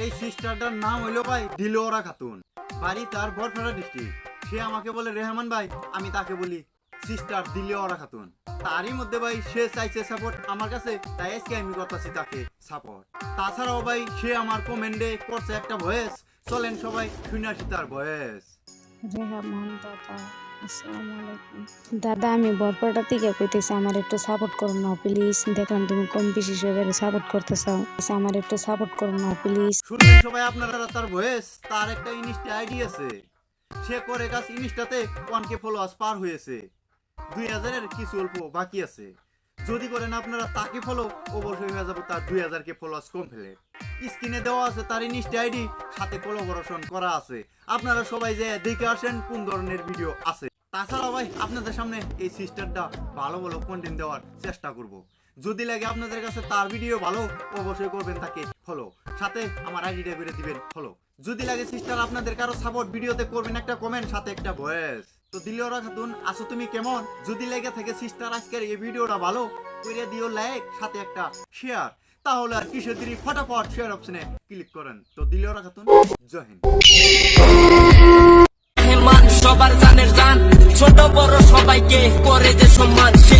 এই সিস্টারটার নাম হইলো ভাই দিলওয়ারা খাতুন, বাড়ি তার বরপাড়া ডিস্ট্রিক্ট। সে আমাকে বলে রেহমান ভাই, আমি তাকে বলি সিস্টার দিলওয়ারা খাতুন। তারই মধ্যে ভাই সে চাইছে সাপোর্ট আমার কাছে, তাই আজকে আমি করতেছি তাকে সাপোর্ট। তাছাড়াও ভাই সে আমার কমেন্টে করছে একটা ভয়েস, চলেন সবাই শুনে আসি তার ভয়েস। রেহমান দাদা, আসসালামু আলাইকুম। দাদা, আমি বরপাড়া থেকে কইতেছি, আমার একটু সাপোর্ট করুন না প্লিজ। দেখলাম তুমি কম বেশি সবাই সাপোর্ট করতে চাও, আমার একটু সাপোর্ট করুন না প্লিজ। শুনলেন সবাই আপনারা তার ভয়েস। তার একটা ইনস্টা আইডি আছে, সে করে কাজ ইনস্টাতে 1K ফলোয়ার্স পার হয়েছে, 2000-এর কিছু অল্প বাকি আছে। যদি করেন আপনারা তাকে ফলো, অবশ্যই হয়ে যাবে তার 2000K ফলোয়ার্স কমপ্লিট। স্ক্রিনে দেওয়া আছে তার ইনস্টা আইডি, সাথে কোলাবোরেশন করা আছে। আপনারা সবাই যে দেখে আসেন কোন ধরনের ভিডিও আছে। তাছাড়া ভাই আপনাদের সামনে এই সিস্টারটা ভালো ভালো কন্টেন্ট দেওয়ার চেষ্টা করব। যদি লাগে আপনাদের কাছে তার ভিডিও ভালো, অবশ্যই করবেন তাকে ফলো, সাথে আমার আইডিটা করে দিবেন ফলো। যদি লাগে সিস্টার আপনাদের কারো সাপোর্ট ভিডিওতে করবেন একটা কমেন্ট, সাথে একটা ভয়েস। তো দিলওয়ারা খাতুন আছো তুমি কেমন? যদি লেগে থাকে সিস্টার আজকের এই ভিডিওটা ভালো করে দিও লাইক, সাথে একটা শেয়ার। তাহলে আর কিসের দেরি, ফটাফট শেয়ার অপশনে ক্লিক করেন। তো দিলওয়ারা খাতুন, জয় হিন্দ। সবার জানের জান, ছোট বড় সবাইকে করে যে সম্মান সে।